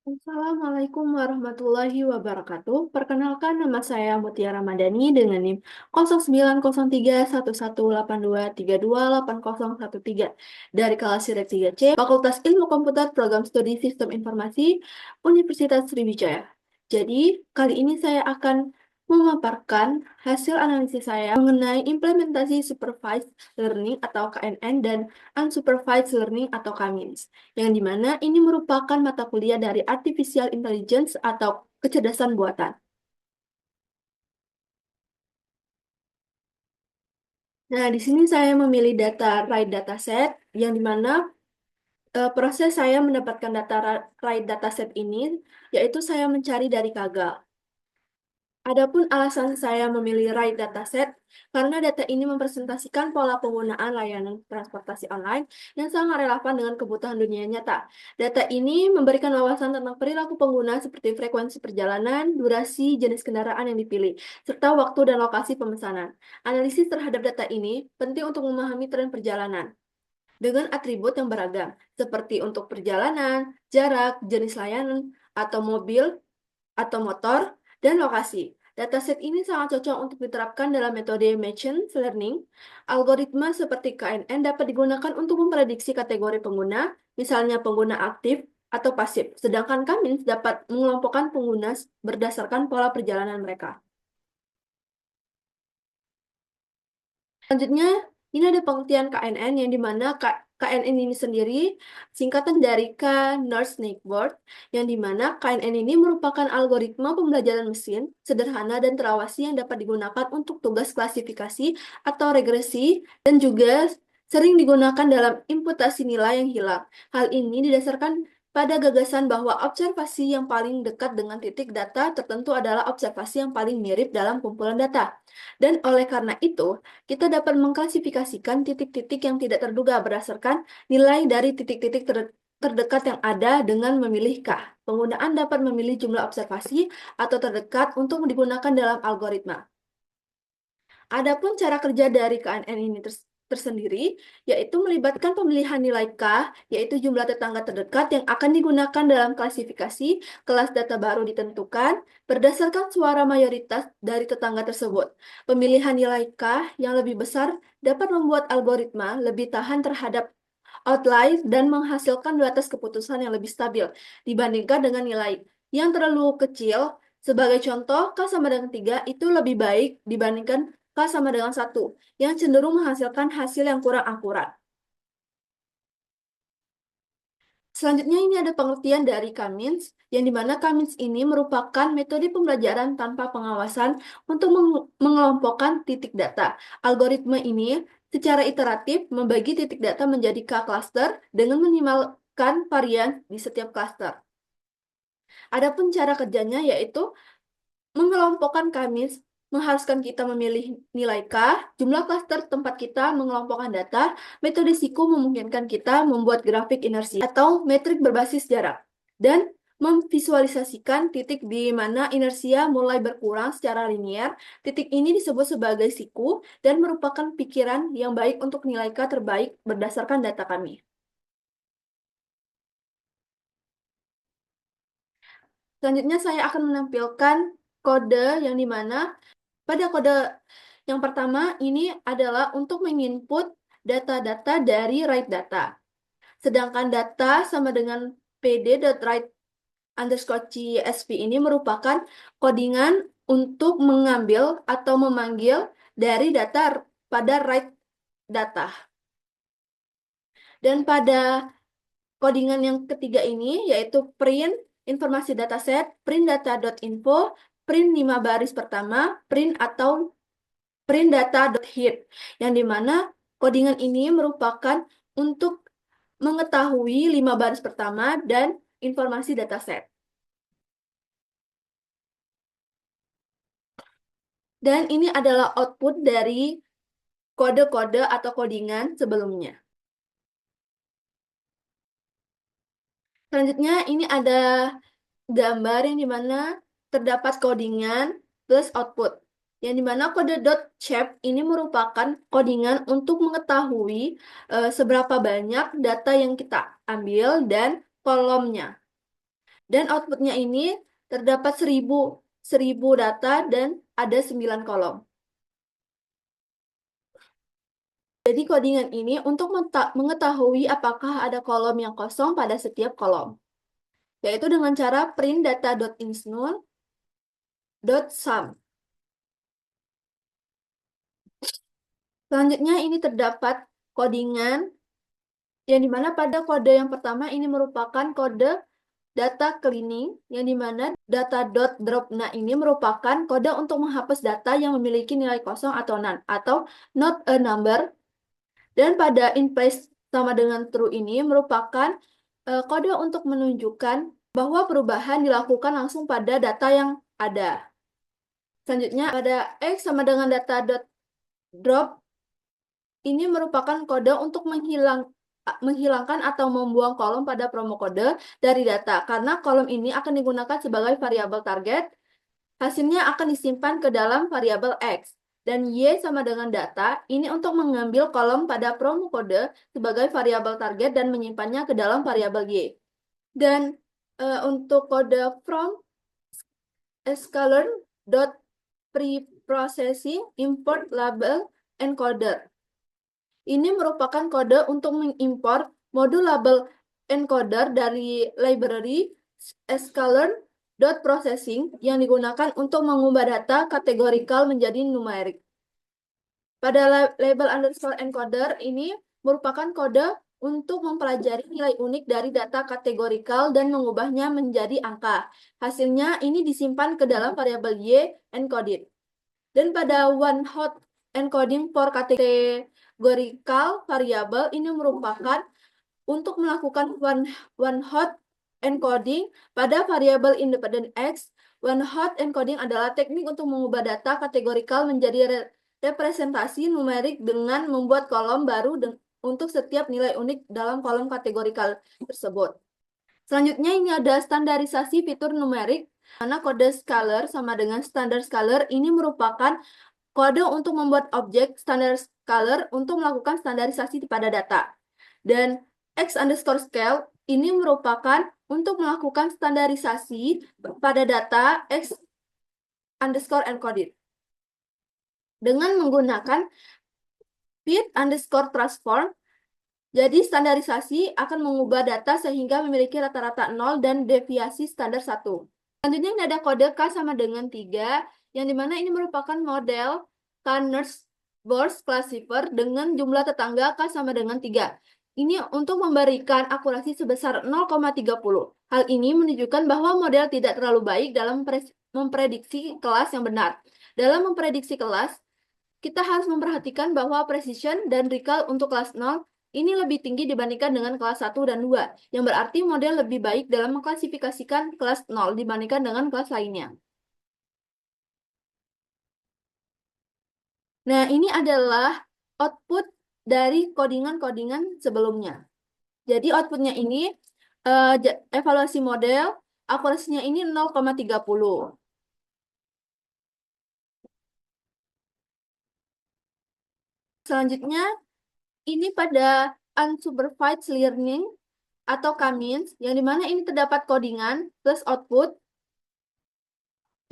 Assalamualaikum warahmatullahi wabarakatuh. Perkenalkan, nama saya Mutiara Madani dengan NIM 09031182328013 dari kelas Siret 3C, Fakultas Ilmu Komputer Program Studi Sistem Informasi, Universitas Sriwijaya. Jadi, kali ini saya akan memaparkan hasil analisis saya mengenai implementasi Supervised Learning atau KNN dan Unsupervised Learning atau KAMINS, yang dimana ini merupakan mata kuliah dari Artificial Intelligence atau kecerdasan buatan. Nah, di sini saya memilih data RAID dataset, yang dimana proses saya mendapatkan data RAID dataset ini, yaitu saya mencari dari Kaggle. Adapun alasan saya memilih RAID dataset, karena data ini mempresentasikan pola penggunaan layanan transportasi online yang sangat relevan dengan kebutuhan dunia nyata. Data ini memberikan wawasan tentang perilaku pengguna seperti frekuensi perjalanan, durasi, jenis kendaraan yang dipilih, serta waktu dan lokasi pemesanan. Analisis terhadap data ini penting untuk memahami tren perjalanan dengan atribut yang beragam, seperti untuk perjalanan, jarak, jenis layanan, atau mobil, atau motor, dan lokasi. Dataset ini sangat cocok untuk diterapkan dalam metode machine learning. Algoritma seperti KNN dapat digunakan untuk memprediksi kategori pengguna, misalnya pengguna aktif atau pasif, sedangkan Cummins dapat mengelompokkan pengguna berdasarkan pola perjalanan mereka. Selanjutnya, ini ada pengertian KNN yang dimana KNN ini sendiri singkatan dari K-Nurse Network, yang dimana KNN ini merupakan algoritma pembelajaran mesin sederhana dan terawasi yang dapat digunakan untuk tugas klasifikasi atau regresi dan juga sering digunakan dalam imputasi nilai yang hilang. Hal ini didasarkan pada gagasan bahwa observasi yang paling dekat dengan titik data tertentu adalah observasi yang paling mirip dalam kumpulan data. Dan oleh karena itu, kita dapat mengklasifikasikan titik-titik yang tidak terduga berdasarkan nilai dari titik-titik terdekat yang ada dengan memilih K. Penggunaan dapat memilih jumlah observasi atau terdekat untuk digunakan dalam algoritma. Adapun cara kerja dari KNN ini tersendiri, yaitu melibatkan pemilihan nilai K, yaitu jumlah tetangga terdekat yang akan digunakan dalam klasifikasi kelas data baru ditentukan berdasarkan suara mayoritas dari tetangga tersebut. Pemilihan nilai K yang lebih besar dapat membuat algoritma lebih tahan terhadap outlier dan menghasilkan batas keputusan yang lebih stabil dibandingkan dengan nilai yang terlalu kecil. Sebagai contoh, K sama dengan 3 itu lebih baik dibandingkan K sama dengan 1, yang cenderung menghasilkan hasil yang kurang akurat. Selanjutnya ini ada pengertian dari Cummins, yang dimana Cummins ini merupakan metode pembelajaran tanpa pengawasan untuk mengelompokkan titik data. Algoritma ini secara iteratif membagi titik data menjadi K-cluster dengan minimalkan varian di setiap cluster. Adapun cara kerjanya yaitu mengelompokkan Kamis mengharuskan kita memilih nilai K, jumlah klaster tempat kita mengelompokkan data, metode siku memungkinkan kita membuat grafik inersi atau metrik berbasis jarak, dan memvisualisasikan titik di mana inersia mulai berkurang secara linear. Titik ini disebut sebagai siku dan merupakan pikiran yang baik untuk nilai K terbaik berdasarkan data kami. Selanjutnya saya akan menampilkan kode yang dimana pada kode yang pertama ini adalah untuk menginput data-data dari write data. Sedangkan data sama dengan pd.write_csv ini merupakan codingan untuk mengambil atau memanggil dari data pada write data. Dan pada codingan yang ketiga ini yaitu print informasi dataset, print data.info, print 5 baris pertama, print atau print data.hit, yang dimana codingan ini merupakan untuk mengetahui 5 baris pertama dan informasi dataset. Dan ini adalah output dari kode-kode atau codingan sebelumnya. Selanjutnya ini ada gambar yang dimana terdapat codingan plus output. Yang dimana kode .shape ini merupakan codingan untuk mengetahui seberapa banyak data yang kita ambil dan kolomnya. Dan outputnya ini terdapat 1000 data dan ada 9 kolom. Jadi codingan ini untuk mengetahui apakah ada kolom yang kosong pada setiap kolom, yaitu dengan cara print data.ins_null.sum. Selanjutnya ini terdapat codingan yang dimana pada kode yang pertama ini merupakan kode data cleaning, yang dimana data.drop ini merupakan kode untuk menghapus data yang memiliki nilai kosong atau none, atau not a number. Dan pada in place sama dengan true ini merupakan kode untuk menunjukkan bahwa perubahan dilakukan langsung pada data yang ada. Selanjutnya pada X sama dengan data.drop ini merupakan kode untuk menghilangkan atau membuang kolom pada promo kode dari data, karena kolom ini akan digunakan sebagai variabel target. Hasilnya akan disimpan ke dalam variabel X. Dan Y sama dengan data, ini untuk mengambil kolom pada promo kode sebagai variabel target dan menyimpannya ke dalam variabel Y. Dan untuk kode from scalar dot preprocessing import label encoder. Ini merupakan kode untuk mengimport modul label encoder dari library scalar.processing yang digunakan untuk mengubah data kategorikal menjadi numerik. Pada label underscore encoder ini merupakan kode untuk mempelajari nilai unik dari data kategorikal dan mengubahnya menjadi angka. Hasilnya ini disimpan ke dalam variabel Y encoded. Dan pada one hot encoding for categorical variable ini merupakan untuk melakukan one hot encoding pada variabel independent X. One hot encoding adalah teknik untuk mengubah data kategorikal menjadi representasi numerik dengan membuat kolom baru untuk setiap nilai unik dalam kolom kategorikal tersebut. Selanjutnya ini ada standarisasi fitur numerik, mana kode scalar sama dengan standar scalar ini merupakan kode untuk membuat objek standar scalar untuk melakukan standarisasi pada data. Dan X_scale ini merupakan untuk melakukan standarisasi pada data X_encoded. Dengan menggunakan fit_transform, jadi standarisasi akan mengubah data sehingga memiliki rata-rata 0 dan deviasi standar 1. Selanjutnya ini ada kode K sama dengan 3, yang dimana ini merupakan model K-Nurse classifier dengan jumlah tetangga K sama dengan 3. Ini untuk memberikan akurasi sebesar 0,30. Hal ini menunjukkan bahwa model tidak terlalu baik dalam memprediksi kelas yang benar. Dalam memprediksi kelas, kita harus memperhatikan bahwa precision dan recall untuk kelas 0 ini lebih tinggi dibandingkan dengan kelas 1 dan 2, yang berarti model lebih baik dalam mengklasifikasikan kelas 0 dibandingkan dengan kelas lainnya. Nah, ini adalah output dari codingan-codingan sebelumnya. Jadi outputnya ini evaluasi model, akurasinya ini 0,30. Selanjutnya, ini pada unsupervised learning atau K-means, yang dimana ini terdapat codingan plus output.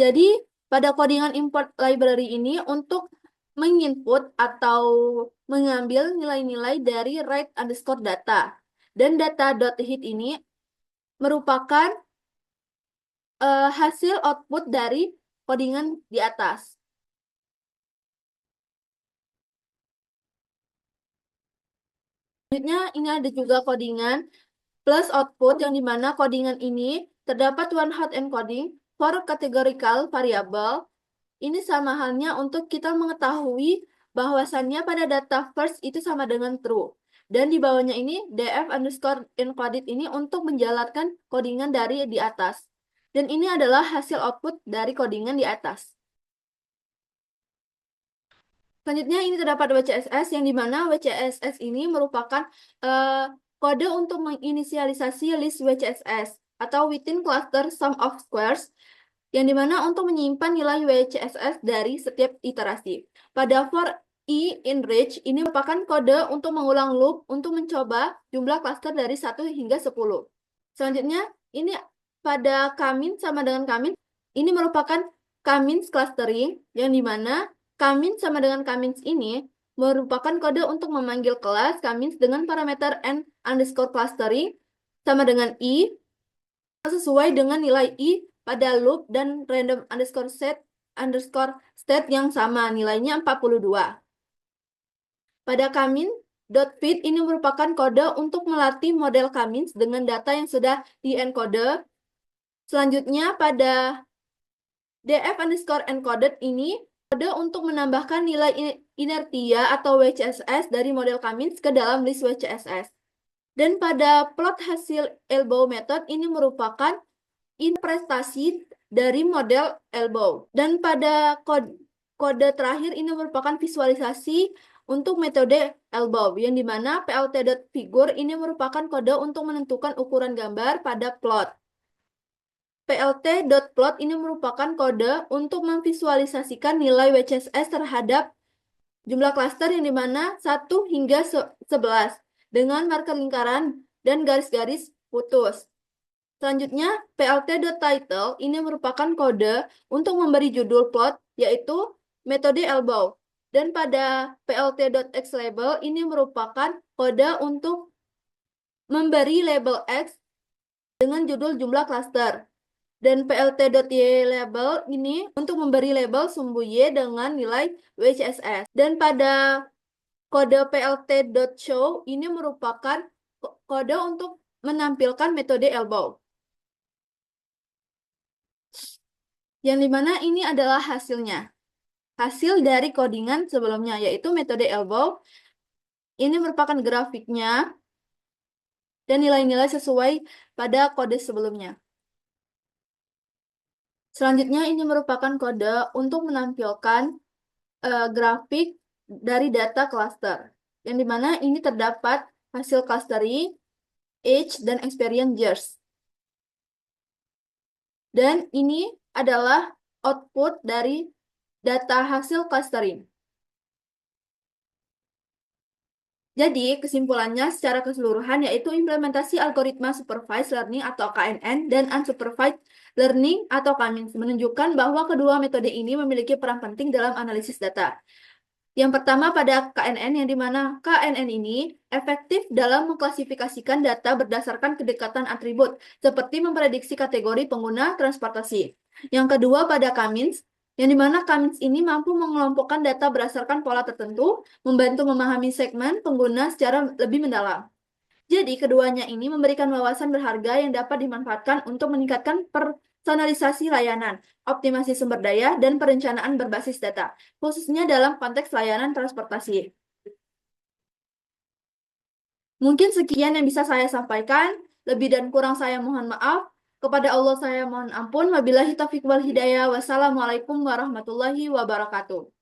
Jadi, pada codingan import library ini untuk menginput atau mengambil nilai-nilai dari write_data. Dan data.hit ini merupakan hasil output dari codingan di atas. Selanjutnya, ini ada juga codingan plus output, yang dimana codingan ini terdapat one hot encoding for categorical variable. Ini sama halnya untuk kita mengetahui bahwasannya pada data first itu sama dengan true. Dan di bawahnya ini df_encoded ini untuk menjalankan codingan dari di atas. Dan ini adalah hasil output dari codingan di atas. Selanjutnya ini terdapat WCSS, yang dimana WCSS ini merupakan kode untuk menginisialisasi list WCSS atau within cluster sum of squares, yang dimana untuk menyimpan nilai WCSS dari setiap iterasi. Pada for I in range ini merupakan kode untuk mengulang loop untuk mencoba jumlah cluster dari 1 hingga 10. Selanjutnya ini pada K-min sama dengan K-min, ini merupakan K-min clustering, yang dimana K-min sama dengan K-min ini merupakan kode untuk memanggil kelas K-min dengan parameter n underscore clustering sama dengan i, sesuai dengan nilai i pada loop dan random underscore set underscore state yang sama, nilainya 42. Pada K-min.fit ini merupakan kode untuk melatih model K-min dengan data yang sudah di-encode. Selanjutnya pada df underscore encoded ini kode untuk menambahkan nilai inertia atau WCSS dari model K-min ke dalam list WCSS. Dan pada plot hasil elbow method ini merupakan interpretasi dari model elbow. Dan pada kode terakhir ini merupakan visualisasi untuk metode elbow, yang dimana plt.figure ini merupakan kode untuk menentukan ukuran gambar pada plot. plt.plot ini merupakan kode untuk memvisualisasikan nilai WCSS terhadap jumlah klaster yang dimana 1 hingga 11 dengan marker lingkaran dan garis-garis putus. Selanjutnya, plt.title ini merupakan kode untuk memberi judul plot, yaitu metode elbow. Dan pada plt.xlabel ini merupakan kode untuk memberi label X dengan judul jumlah klaster. Dan plt.ylabel ini untuk memberi label sumbu Y dengan nilai WCSS. Dan pada kode plt.show ini merupakan kode untuk menampilkan metode elbow. Yang dimana ini adalah hasilnya. Hasil dari codingan sebelumnya, yaitu metode elbow. Ini merupakan grafiknya dan nilai-nilai sesuai pada kode sebelumnya. Selanjutnya ini merupakan kode untuk menampilkan grafik dari data cluster, yang dimana ini terdapat hasil clustering, age, dan experience years. Dan ini adalah output dari data hasil clustering. Jadi, kesimpulannya secara keseluruhan yaitu implementasi algoritma supervised learning atau KNN dan unsupervised learning atau KMIN menunjukkan bahwa kedua metode ini memiliki peran penting dalam analisis data. Yang pertama pada KNN, yang dimana KNN ini efektif dalam mengklasifikasikan data berdasarkan kedekatan atribut, seperti memprediksi kategori pengguna transportasi. Yang kedua pada KMINS, yang dimana KMINS ini mampu mengelompokkan data berdasarkan pola tertentu, membantu memahami segmen pengguna secara lebih mendalam. Jadi, keduanya ini memberikan wawasan berharga yang dapat dimanfaatkan untuk meningkatkan personalisasi layanan, optimasi sumber daya, dan perencanaan berbasis data, khususnya dalam konteks layanan transportasi. Mungkin sekian yang bisa saya sampaikan. Lebih dan kurang saya mohon maaf. Kepada Allah saya mohon ampun. Wabillahi taufiq wal hidayah. Wassalamualaikum warahmatullahi wabarakatuh.